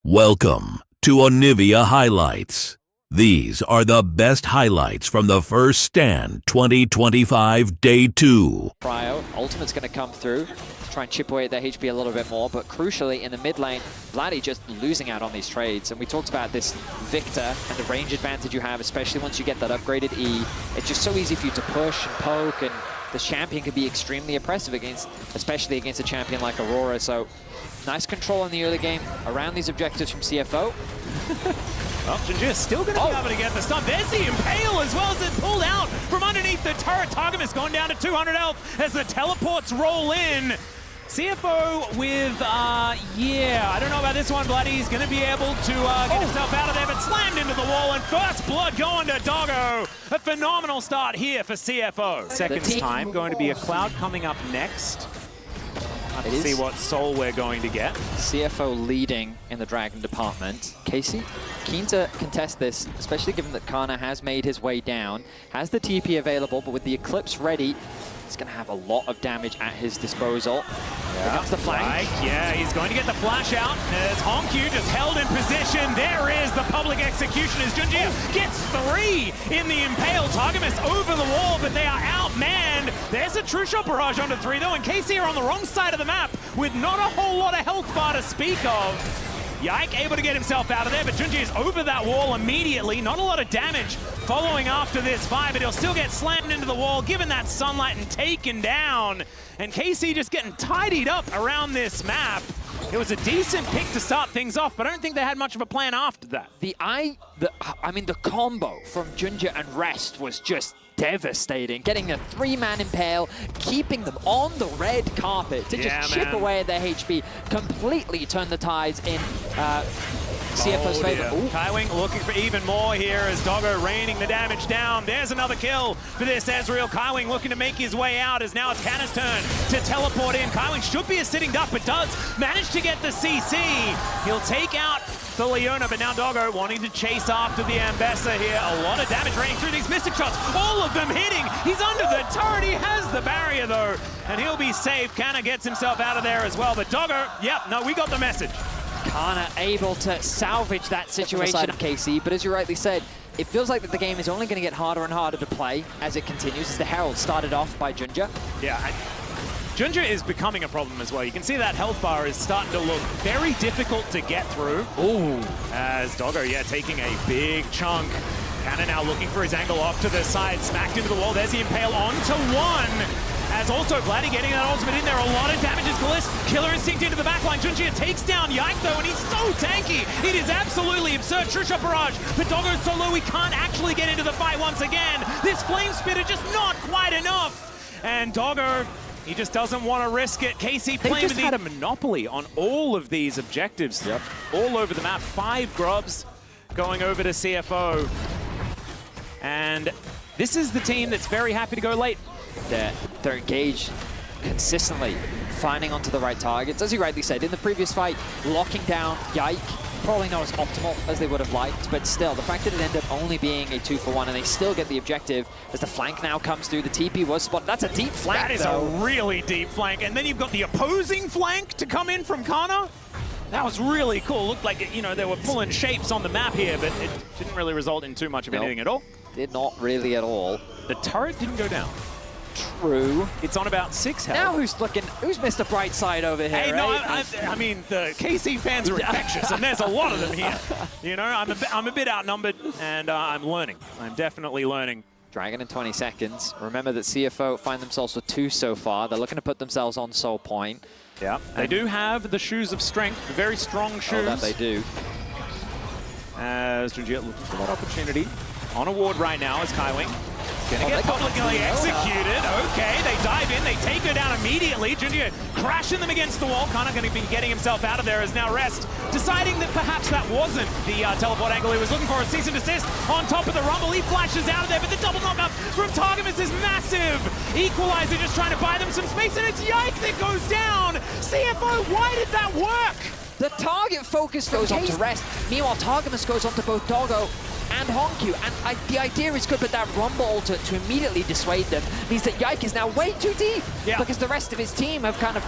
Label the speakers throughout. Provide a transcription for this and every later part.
Speaker 1: Welcome to Onivia Highlights. These are the best highlights from the First Stand 2025 Day 2.
Speaker 2: Cryo, Ultimate's going to come through to try and chip away at their HP a little bit more, but crucially in the mid lane, Vladdy just losing out on these trades. And we talked about this Victor and the range advantage you have, especially once you get that upgraded E. It's just so easy for you to push and poke, and the champion can be extremely oppressive especially against a champion like Aurora. So nice control in the early game around these objectives from CFO.
Speaker 3: Well, Jinjia still going to be able to get the stun. There's the Impale as well as it pulled out from underneath the turret. Targamas gone down to 200 health as the teleports roll in. CFO with, I don't know about this one, Bloody. He's going to be able to get himself out of there, but slammed into the wall, and first blood going to Doggo. A phenomenal start here for CFO. Seconds time, going to be a Cloud coming up next. Let's see what soul we're going to get.
Speaker 2: CFO leading in the Dragon department. Casey, keen to contest this, especially given that Kana has made his way down, has the TP available, but with the Eclipse ready, he's going to have a lot of damage at his disposal. Here comes the flank.
Speaker 3: Right, yeah, he's going to get the flash out as Honkyu just held in position. There is the public execution as Jinjia gets 3 in the Impale. Targamas over the wall, but they are outmanned. There's a true shot barrage onto 3 though, and KC are on the wrong side of the map with not a whole lot of health bar to speak of. Yike able to get himself out of there, but Junji is over that wall immediately. Not a lot of damage following after this fight, but he'll still get slammed into the wall, given that sunlight and taken down. And KC just getting tidied up around this map. It was a decent pick to start things off, but I don't think they had much of a plan after that.
Speaker 2: The combo from Junja and Rest was just devastating. Getting a 3-man Impale, keeping them on the red carpet to just chip away at their HP, completely turn the tides in CFO's favor.
Speaker 3: Kaiwing looking for even more here as Doggo raining the damage down. There's another kill for this Ezreal. Kaiwing looking to make his way out as now it's Kana's turn to teleport in. Kaiwing should be a sitting duck, but does manage to get the CC. He'll take out the Leona, but now Doggo wanting to chase after the Ambessa here. A lot of damage raining through these mystic shots. All of them hitting. He's under the turret. He has the barrier though, and he'll be safe. Kana gets himself out of there as well, but Doggo, we got the message.
Speaker 2: Kana able to salvage that situation of KC, but as you rightly said, it feels like that the game is only going to get harder and harder to play as it continues, as the Herald started off by Junja.
Speaker 3: Yeah, Junja is becoming a problem as well. You can see that health bar is starting to look very difficult to get through.
Speaker 2: Ooh.
Speaker 3: As Doggo, taking a big chunk. Kana now looking for his angle off to the side, smacked into the wall. There's the Impale onto 1. As also Vladdy getting that ultimate in there. A lot of damage is Glyss. Killer Instinct into the backline. Junjia takes down Yike though, and he's so tanky. It is absolutely absurd. True shot barrage. But Doggo's so low, he can't actually get into the fight once again. This Flame Spitter just not quite enough. And Doggo, he just doesn't want to risk it. KC playing with had a monopoly on all of these objectives. Yep. All over the map. 5 grubs going over to CFO. And this is the team that's very happy to go late.
Speaker 2: They're engaged consistently, finding onto the right targets. As you rightly said, in the previous fight, locking down Yike, probably not as optimal as they would have liked, but still, the fact that it ended up only being a 2-for-1 and they still get the objective as the flank now comes through. The TP was spotted. That's a deep flank,
Speaker 3: That is a really deep flank. And then you've got the opposing flank to come in from Kana. That was really cool. Looked like, they were pulling shapes on the map here, but it didn't really result in too much of anything at all.
Speaker 2: Did not really at all.
Speaker 3: The turret didn't go down.
Speaker 2: True.
Speaker 3: It's on about 6 health.
Speaker 2: Now who's Mr. Brightside over here?
Speaker 3: Hey, right? I mean, the KC fans are infectious, and there's a lot of them here. I'm a bit outnumbered, and I'm learning. I'm definitely learning.
Speaker 2: Dragon in 20 seconds. Remember that CFO find themselves with 2 so far. They're looking to put themselves on soul point.
Speaker 3: Yeah, they do have the Shoes of Strength, very strong shoes.
Speaker 2: Oh, that they do.
Speaker 3: As Junjia looking for that opportunity. On a ward right now is Kaiwing. Gonna get publicly executed. Okay, they dive in, they take her down immediately. Junjia crashing them against the wall. Kana gonna be getting himself out of there as now Rest deciding that perhaps that wasn't the teleport angle he was looking for. A cease and desist on top of the Rumble. He flashes out of there, but the double knockup from Targamas is massive. Equalizer just trying to buy them some space, and it's Yike that goes down. CFO, why did that work?
Speaker 2: The target focus goes on to Rest. Meanwhile, Targamas goes on to both Doggo and Honkyu, and the idea is good, but that Rumble ult to immediately dissuade them means that Yike is now way too deep because the rest of his team have kind of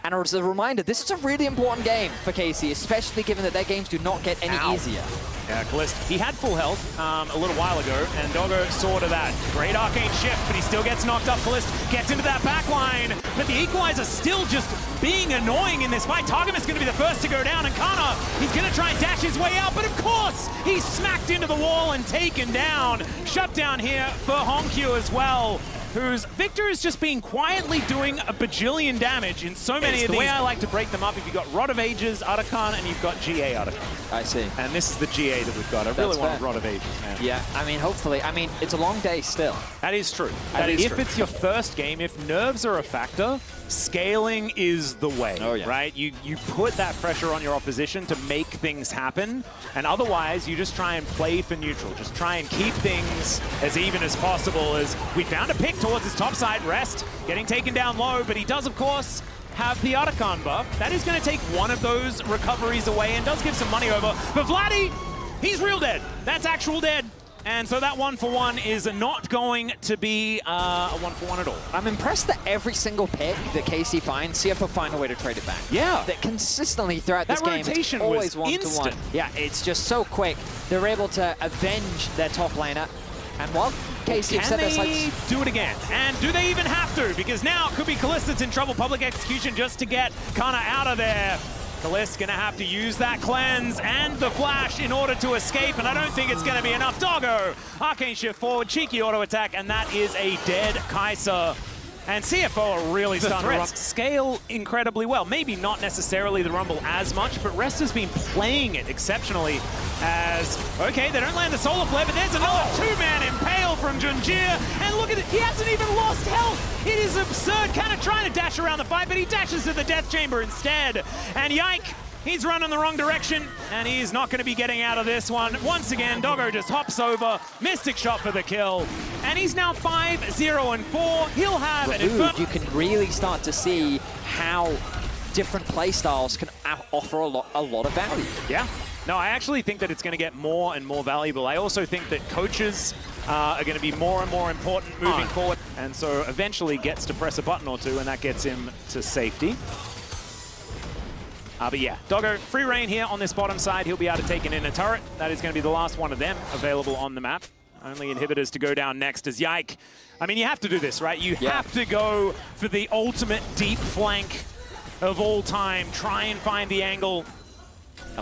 Speaker 2: And as a reminder, this is a really important game for KC, especially given that their games do not get any easier.
Speaker 3: Yeah, Kalist, he had full health a little while ago, and Doggo saw to that. Great arcane shift, but he still gets knocked up. Kalist gets into that back line, but the equalizer still just being annoying in this fight. Targamas going to be the first to go down, and Kana, he's going to try and dash his way out, but of course, he's smacked into the wall and taken down. Shut down here for Honkyu as well, whose Victor has just been quietly doing a bajillion damage in so many of these. The way I like to break them up, if you've got Rod of Ages, Arakan, and you've got GA Arakan.
Speaker 2: I see.
Speaker 3: And this is the GA that we've got. I really want Rod of Ages, man.
Speaker 2: Yeah, I mean, hopefully. I mean, it's a long day still.
Speaker 3: That is true. If it's your first game, if nerves are a factor, scaling is the way, right? You put that pressure on your opposition to make things happen, and otherwise you just try and play for neutral. Just try and keep things as even as possible. As we found a pick towards his top side, Rest getting taken down low, but he does, of course, have the Arakan buff. That is going to take one of those recoveries away and does give some money over. But Vladdy, he's real dead. That's actual dead. And so that 1-for-1 is not going to be a 1-for-1 at all.
Speaker 2: I'm impressed that every single pick that KC finds, CFO find a way to trade it back.
Speaker 3: Yeah.
Speaker 2: That consistently throughout this game, it's
Speaker 3: rotation
Speaker 2: always
Speaker 3: was
Speaker 2: 1-to-1.
Speaker 3: instant.
Speaker 2: Yeah, it's just so quick. They're able to avenge their top laner. And while KC have set their sights...
Speaker 3: Can they do it again? And do they even have to? Because now it could be Kalist that's in trouble. Public execution just to get Kana out of there. Kalist gonna have to use that cleanse and the flash in order to escape, and I don't think it's gonna be enough. Doggo, arcane shift forward, cheeky auto attack, and that is a dead Kai'Sa. And CFO are really starting to scale incredibly well. Maybe not necessarily the Rumble as much, but Rest has been playing it exceptionally as, okay, they don't land the solar flare, but there's another two-man impale from Junjia, and look at it, he hasn't even lost health. It is absurd, kind of trying to dash around the fight, but he dashes to the death chamber instead. And Yike, he's running the wrong direction, and he's not going to be getting out of this one. Once again, Doggo just hops over, Mystic Shot for the kill, and he's now 5-0-4. He'll have an
Speaker 2: you can really start to see how different playstyles can offer a lot of value.
Speaker 3: Yeah. No, I actually think that it's going to get more and more valuable. I also think that coaches are going to be more and more important moving forward, and so eventually gets to press a button or two, and that gets him to safety. But yeah, Doggo, free reign here on this bottom side. He'll be able to take an inner turret. That is going to be the last one of them available on the map. Only inhibitors to go down next is Yike. I mean, you have to do this, right? You have to go for the ultimate deep flank of all time. Try and find the angle.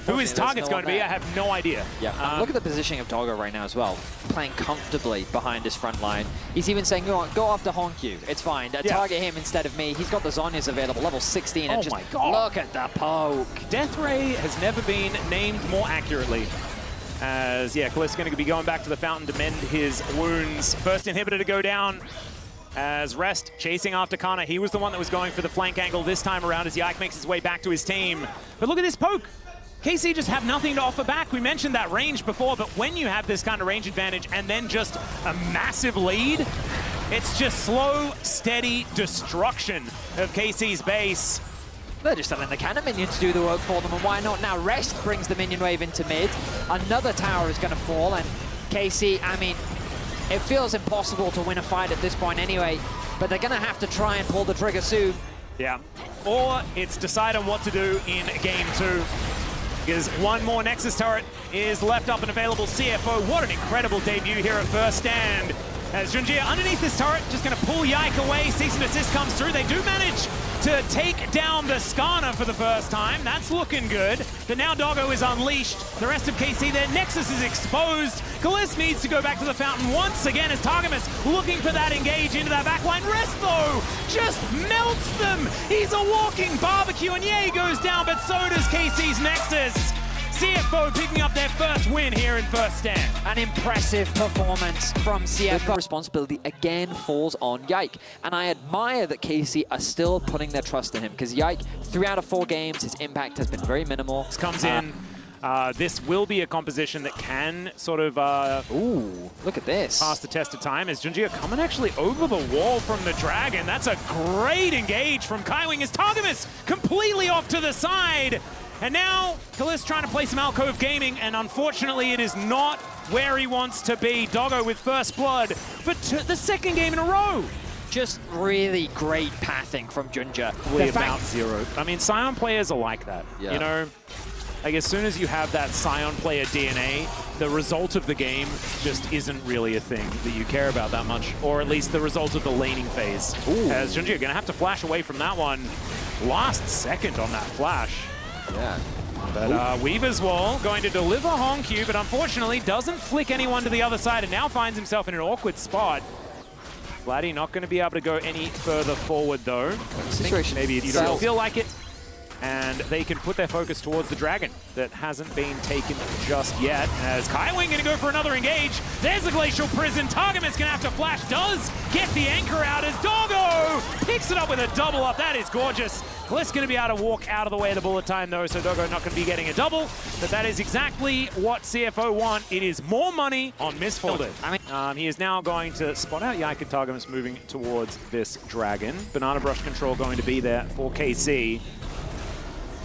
Speaker 3: Who his target's going to be, I have no idea.
Speaker 2: Yeah, look at the positioning of Doggo right now as well. Playing comfortably behind his front line. He's even saying, go after Honkyu. It's fine. Target him instead of me. He's got the Zhonya's available, level 16. And just look at the poke.
Speaker 3: Death Ray has never been named more accurately. As, yeah, Kalist's going to be going back to the fountain to mend his wounds. First inhibitor to go down. As Rest chasing after Kana. He was the one that was going for the flank angle this time around as Yike makes his way back to his team. But look at this poke. KC just have nothing to offer back. We mentioned that range before, but when you have this kind of range advantage and then just a massive lead, it's just slow, steady destruction of KC's base.
Speaker 2: They're just letting the cannon minions do the work for them, and why not now? Rest brings the minion wave into mid. Another tower is going to fall, and KC, I mean, it feels impossible to win a fight at this point anyway, but they're going to have to try and pull the trigger soon.
Speaker 3: Yeah, or it's decide on what to do in game 2. Because one more Nexus turret is left up and available. CFO, what an incredible debut here at first stand. As Junjia underneath this turret, just going to pull Yike away. Cease and desist comes through. They do manage to take down the Skarner for the first time. That's looking good. But now Doggo is unleashed. The rest of KC, their Nexus is exposed. Kalist needs to go back to the fountain once again as Targamas looking for that engage into that backline. Rest, though, just melts them. He's a walking barbecue, and yeah, he goes down, but so does KC's Nexus. CFO picking up their first win here in first stand.
Speaker 2: An impressive performance from CFO. The responsibility again falls on Yike. And I admire that KC are still putting their trust in him, because Yike, 3 out of 4 games, his impact has been very minimal.
Speaker 3: This comes in. This will be a composition that can sort of
Speaker 2: ooh, look at this.
Speaker 3: Pass the test of time as Junjia coming actually over the wall from the Dragon. That's a great engage from Kaiwing as Targamas completely off to the side. And now, Kalist trying to play some alcove gaming, and unfortunately it is not where he wants to be. Doggo with first blood for the second game in a row.
Speaker 2: just really great pathing from Junja.
Speaker 3: About zero. I mean, Scion players are like that.
Speaker 2: Yeah.
Speaker 3: You know, like as soon as you have that Scion player DNA, the result of the game just isn't really a thing that you care about that much, or at least the result of the laning phase.
Speaker 2: Ooh.
Speaker 3: As Junja gonna have to flash away from that one. Last second on that flash.
Speaker 2: Yeah.
Speaker 3: But Weaver's Wall going to deliver Honkyu, but unfortunately doesn't flick anyone to the other side and now finds himself in an awkward spot. Vladdy not going to be able to go any further forward though.
Speaker 2: Situation
Speaker 3: Maybe you don't feel like it. And they can put their focus towards the dragon that hasn't been taken just yet. As Kaiwing going to go for another engage. There's the Glacial Prison. Targamet's going to have to flash. Does get the anchor out as Doggo picks it up with a double up. That is gorgeous. Kliss going to be able to walk out of the way of the bullet time though, so Doggo not going to be getting a double. But that is exactly what CFO want. It is more money on Misfortune. He is now going to spot out Yike and Targamet's moving towards this dragon. Banana Brush control going to be there for KC.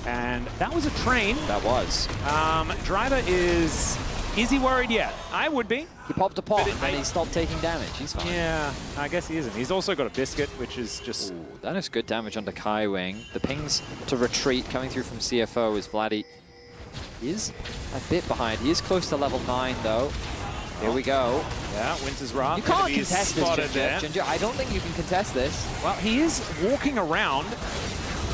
Speaker 3: And that was a train.
Speaker 2: That was.
Speaker 3: Driver is he worried yet? I would be.
Speaker 2: He popped a pop and he stopped taking damage. He's fine.
Speaker 3: Yeah, I guess he isn't. He's also got a biscuit, which is just...
Speaker 2: Ooh, that is good damage onto Kaiwing. The pings to retreat coming through from CFO is Vladdy is a bit behind. He is close to level 9 though. Here we go.
Speaker 3: Yeah, Winter's Wrath.
Speaker 2: You can't contest this, Ginger. I don't think you can contest this.
Speaker 3: Well, he is walking around.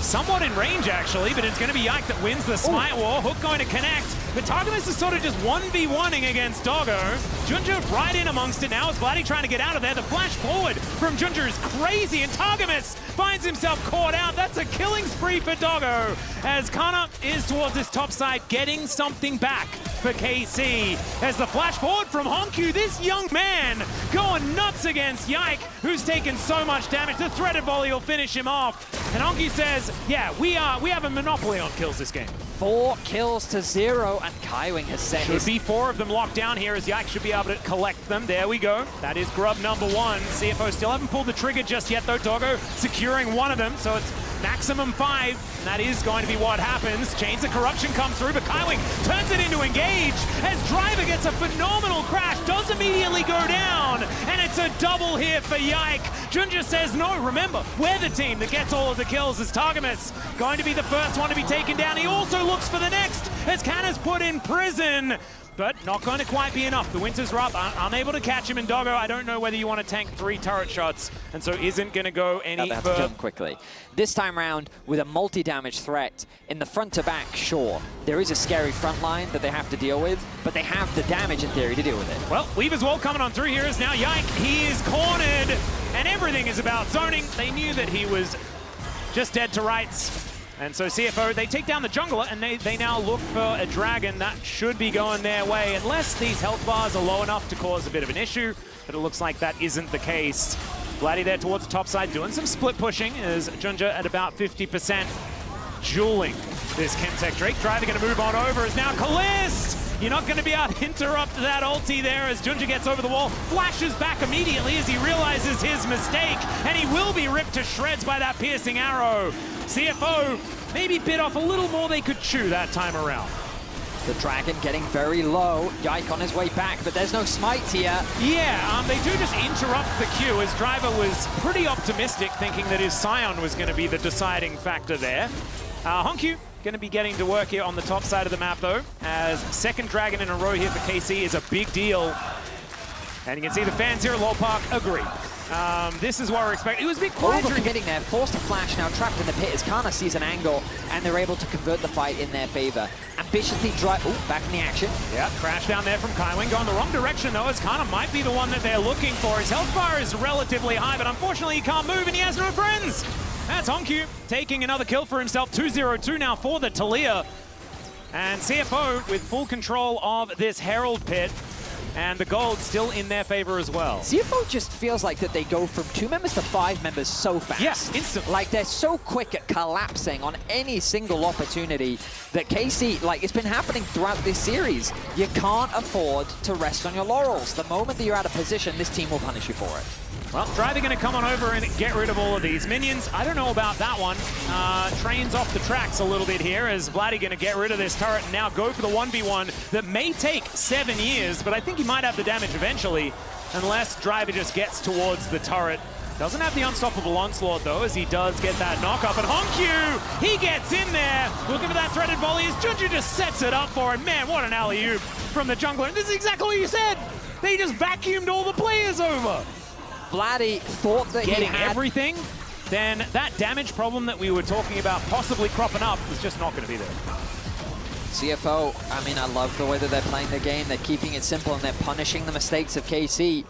Speaker 3: Somewhat in range, actually, but it's going to be Yike that wins the Smite War. Hook going to connect, but Targamet's is sort of just 1v1ing against Doggo. Junja right in amongst it now. Is Vladdy trying to get out of there? The flash forward from Junja is crazy, and Targamet finds himself caught out. That's a killing spree for Doggo, as Kana is towards this top side, getting something back for KC. As the flash forward from Honkyu, this young man going nuts against Yike, who's taken so much damage. The threaded volley will finish him off, and Honkyu says, yeah, we have a monopoly on kills this game.
Speaker 2: 4 kills to 0, and Kaiwing has set
Speaker 3: Should be 4 of them locked down here, as Yike should be able to collect them. There we go. That is grub number 1. CFO still haven't pulled the trigger just yet, though. Doggo securing one of them, so it's maximum 5. And that is going to be what happens. Chains of Corruption come through, but Kaiwing turns it into engage as Driver gets a phenomenal crash, does immediately go down, and it's a double here for Yike. Junja says, no, remember, we're the team that gets all of the kills, as Targamet's going to be the first one to be taken down. He also looks for the next, as Kana's put in prison, but not going to quite be enough. The Winter's Wrath unable to catch him, and Doggo, I don't know whether you want to tank 3 turret shots, and so isn't going to go any
Speaker 2: further.
Speaker 3: further.
Speaker 2: Quickly. This time round, with a multi-damage threat, in the front to back, sure, there is a scary front line that they have to deal with, but they have the damage in theory to deal with it.
Speaker 3: Well, Weaver's Wall coming on through here is now Yike. He is cornered, and everything is about zoning. They knew that he was just dead to rights. And so CFO, they take down the jungler, and they now look for a dragon. That should be going their way, unless these health bars are low enough to cause a bit of an issue, but it looks like that isn't the case. Vladdy there towards the top side, doing some split pushing, as Junja at about 50%, dueling this Chemtech Drake. Driver going to move on over, is now Kalist! You're not going to be able to interrupt that ulti there as Junja gets over the wall, flashes back immediately as he realizes his mistake, and he will be ripped to shreds by that piercing arrow. CFO maybe bit off a little more they could chew that time around.
Speaker 2: The dragon getting very low. Yike on his way back, but there's no smites here.
Speaker 3: Yeah, they do just interrupt the queue, as Driver was pretty optimistic, thinking that his Scion was going to be the deciding factor there. Honkyu going to be getting to work here on the top side of the map, though, as second dragon in a row here for KC is a big deal. And you can see the fans here at Lowell Park agree. This is what we're expecting. It was a bit quiet.
Speaker 2: Overcommitting there, forced to flash, now trapped in the pit as Kana sees an angle, and they're able to convert the fight in their favor. Ambitiously drive, back in the action.
Speaker 3: Yeah, crash down there from Kaiwing, going the wrong direction though, as Kana might be the one that they're looking for. His health bar is relatively high, but unfortunately he can't move and he has no friends. That's Honkyu taking another kill for himself, 2-0-2 now for the Talia. And CFO with full control of this Herald pit. And the gold still in their favor as well.
Speaker 2: CFO just feels like that they go from 2 members to 5 members so fast.
Speaker 3: Yes, instantly.
Speaker 2: Like, they're so quick at collapsing on any single opportunity that KC, like, it's been happening throughout this series. You can't afford to rest on your laurels. The moment that you're out of position, this team will punish you for it.
Speaker 3: Well, Driver going to come on over and get rid of all of these minions. I don't know about that one. Trains off the tracks a little bit here, as Vladdy going to get rid of this turret and now go for the 1v1 that may take 7 years, but I think he might have the damage eventually, unless Driver just gets towards the turret Doesn't have the unstoppable onslaught though, as he does get that knock up. And Honkyu, he gets in there, looking for that threaded volley as Junju just sets it up for him. Man, what an alley-oop from the jungler. And this is exactly what you said. They just vacuumed all the players over.
Speaker 2: Vladdy thought that
Speaker 3: Getting
Speaker 2: he had
Speaker 3: everything, then that damage problem that we were talking about possibly cropping up is just not going to be there.
Speaker 2: CFO, I mean, I love the way that they're playing the game. They're keeping it simple and they're punishing the mistakes of KC.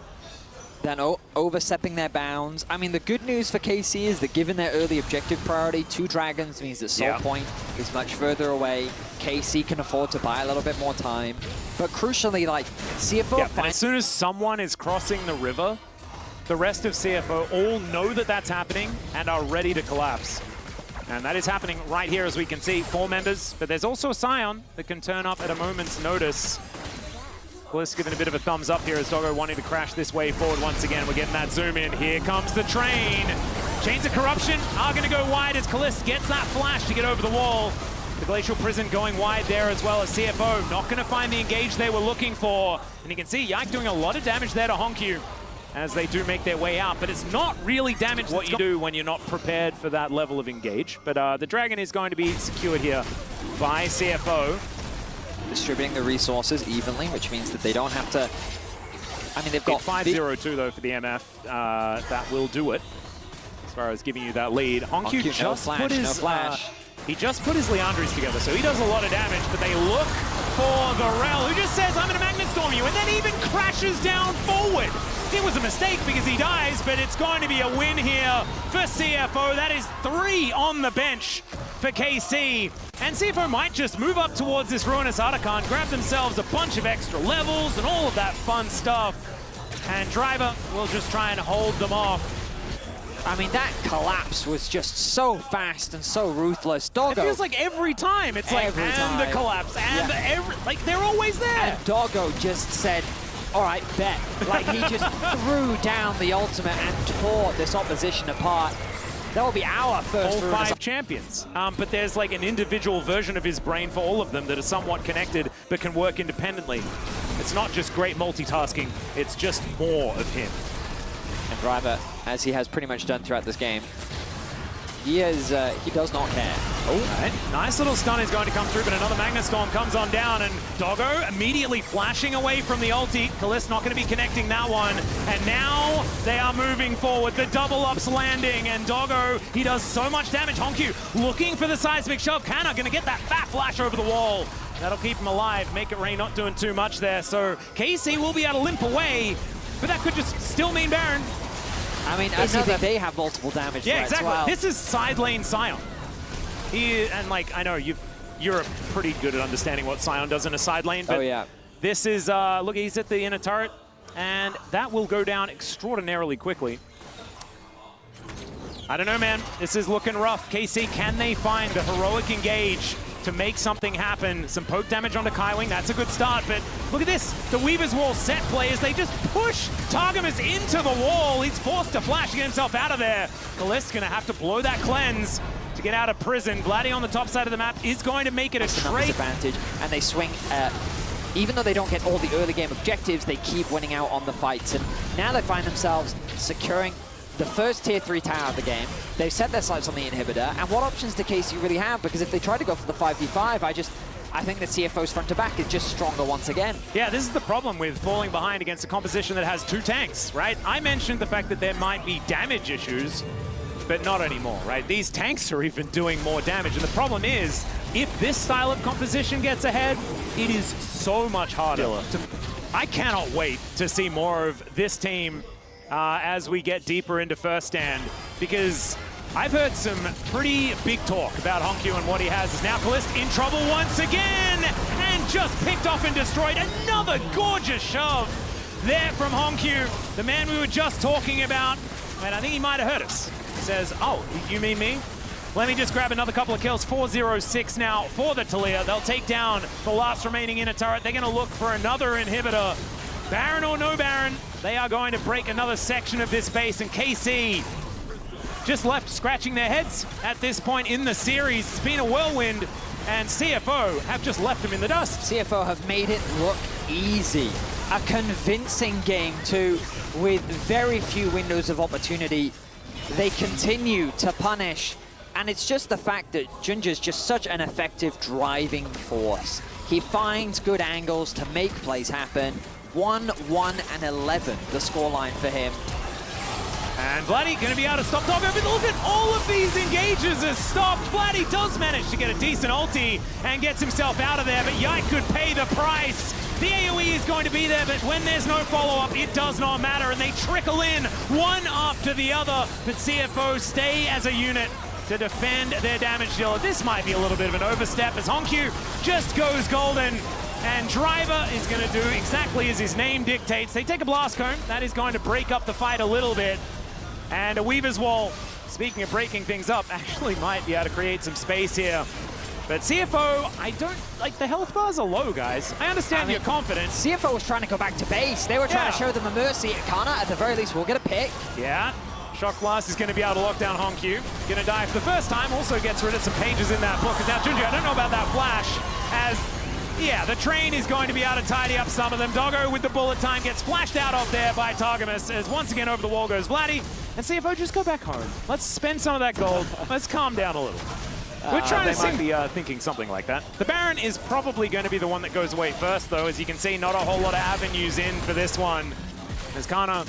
Speaker 2: Then overstepping their bounds. I mean, the good news for KC is that given their early objective priority, 2 dragons means that Soul Point is much further away. KC can afford to buy a little bit more time. But crucially, like, CFO...
Speaker 3: And as soon as someone is crossing the river, the rest of CFO all know that that's happening and are ready to collapse. And that is happening right here, as we can see. 4 members, but there's also a Scion that can turn up at a moment's notice. Bliss giving a bit of a thumbs up here as Doggo wanting to crash this way forward once again. We're getting that zoom in. Here comes the train. Chains of Corruption are going to go wide as Kalist gets that flash to get over the wall. The Glacial Prison going wide there, as well as CFO not going to find the engage they were looking for. And you can see Yike doing a lot of damage there to Honkyu as they do make their way out. But it's not really damage what you do when you're not prepared for that level of engage. But the Dragon is going to be secured here by CFO.
Speaker 2: Distributing the resources evenly, which means that they don't have to... I mean, they've got
Speaker 3: 5-0-2 though for the MF. That will do it as far as giving you that lead. Honkyu just put his he just put his Leandries together, so he does a lot of damage. But they look for the Rel, who just says, "I'm gonna Magnet Storm you," and then even crashes down forward. It was a mistake because he dies, but it's going to be a win here for CFO. That is 3 on the bench for KC. And CFO might just move up towards this Ruinous Archon, grab themselves a bunch of extra levels and all of that fun stuff. And Driver will just try and hold them off.
Speaker 2: I mean, that collapse was just so fast and so ruthless. Doggo.
Speaker 3: It feels like every time. It's like, and the collapse, and like, they're always there.
Speaker 2: And Doggo just said, all right, bet. Like, he just threw down the ultimate and tore this opposition apart. That will be our first
Speaker 3: all 5 champions. But there's like an individual version of his brain for all of them that are somewhat connected but can work independently. It's not just great multitasking, it's just more of him.
Speaker 2: And Driver, as he has pretty much done throughout this game, he does not care.
Speaker 3: Oh, right. Nice little stun is going to come through, but another Magnet Storm comes on down, and Doggo immediately flashing away from the ulti. Kalist not going to be connecting that one, and now they are moving forward. The double ups landing, and Doggo, he does so much damage. Honkyu looking for the seismic shove. Kana going to get that fat flash over the wall. That'll keep him alive. Make It Rain not doing too much there, so KC will be able to limp away, but that could just still mean Baron.
Speaker 2: I mean, I think they have multiple damage threats.
Speaker 3: Yeah, exactly.
Speaker 2: Well.
Speaker 3: This is side lane Scion. And like, I know you're pretty good at understanding what Scion does in a side lane, but this is, look, he's at the inner turret, and that will go down extraordinarily quickly. I don't know, man. This is looking rough. KC, can they find the heroic engage to make something happen? Some poke damage onto Kaiwing, that's a good start, but look at this. The Weaver's Wall set players, they just push Targamas into the wall. He's forced to flash to get himself out of there. Kalist's gonna have to blow that cleanse to get out of prison. Vladdy on the top side of the map is going to make it a straight
Speaker 2: advantage, and they swing, even though they don't get all the early game objectives, they keep winning out on the fights, and now they find themselves securing the first tier 3 tower of the game. They've set their sights on the inhibitor, and what options do KC really have? Because if they try to go for the 5v5, I think the CFO's front to back is just stronger once again.
Speaker 3: Yeah, this is the problem with falling behind against a composition that has 2 tanks, right? I mentioned the fact that there might be damage issues, but not anymore, right? These tanks are even doing more damage, and the problem is, if this style of composition gets ahead, it is so much harder. I cannot wait to see more of this team as we get deeper into first stand, because I've heard some pretty big talk about Honkyu and what he has. Is now Kalist in trouble once again, and just picked off and destroyed. Another gorgeous shove there from Honkyu, the man we were just talking about, and I think he might have heard us. Says, oh, you mean me? Let me just grab another couple of kills. 4-0-6 now for the Taliyah. They'll take down the last remaining inner turret. They're gonna look for another inhibitor. Baron or no Baron, they are going to break another section of this base, and KC just left scratching their heads at this point in the series. It's been a whirlwind, and CFO have just left them in the dust.
Speaker 2: CFO have made it look easy. A convincing game too, with very few windows of opportunity. They continue to punish, and it's just the fact that Junja's just such an effective driving force. He finds good angles to make plays happen. 1, 1, and 11, the scoreline for him.
Speaker 3: And Vladdy going to be able to stop Doggo, but look at all of these engages as stopped. Vladdy does manage to get a decent ulti and gets himself out of there, but Yike could pay the price. The AoE is going to be there, but when there's no follow-up, it does not matter, and they trickle in one after the other, but CFO stay as a unit to defend their damage dealer. This might be a little bit of an overstep as Honkyu just goes golden, and Driver is going to do exactly as his name dictates. They take a blast cone. That is going to break up the fight a little bit. And a Weaver's Wall, speaking of breaking things up, actually might be able to create some space here. But CFO, I don't, like, the health bars are low, guys. I understand your confidence.
Speaker 2: CFO was trying to go back to base. They were trying to show them a mercy. Kana, at the very least, will get a pick.
Speaker 3: Yeah. Shock Blast is going to be able to lock down Honkyu. Going to die for the first time. Also gets rid of some pages in that book. And now Junji, I don't know about that flash, as, yeah, the train is going to be able to tidy up some of them. Doggo with the bullet time gets flashed out of there by Targamas, as once again over the wall goes Vladdy. And CFO, just go back home. Let's spend some of that gold. Let's calm down a little. We're trying to might be thinking something like that. The Baron is probably going to be the one that goes away first, though. As you can see, not a whole lot of avenues in for this one. As Kana,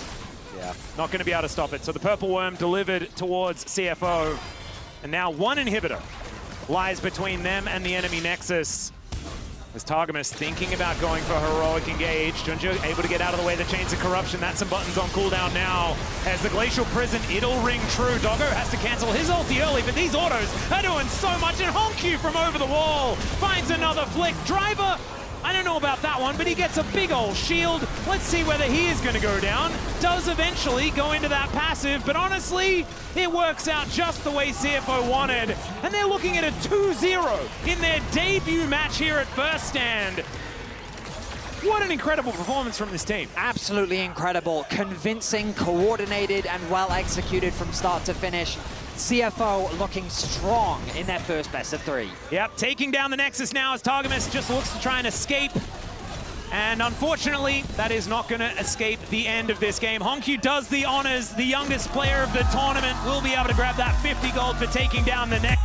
Speaker 3: not going to be able to stop it. So the Purple Worm delivered towards CFO. And now one inhibitor lies between them and the enemy Nexus. As Targamas thinking about going for a heroic engage. Junjo able to get out of the way. The Chains of Corruption. That's some buttons on cooldown now. As the Glacial Prison, it'll ring true. Doggo has to cancel his ulti early, but these autos are doing so much. And Honkyu from over the wall finds another flick. Driver, I don't know about that one, but he gets a big old shield. Let's see whether he is going to go down. Does eventually go into that passive, but honestly, it works out just the way CFO wanted. And they're looking at a 2-0 in their debut match here at First Stand. What an incredible performance from this team.
Speaker 2: Absolutely incredible. Convincing, coordinated, and well executed from start to finish. CFO looking strong in their first best of 3.
Speaker 3: Yep, taking down the Nexus now as Targamas just looks to try and escape. And unfortunately, that is not going to escape the end of this game. Honkyu does the honors. The youngest player of the tournament will be able to grab that 50 gold for taking down the Nexus.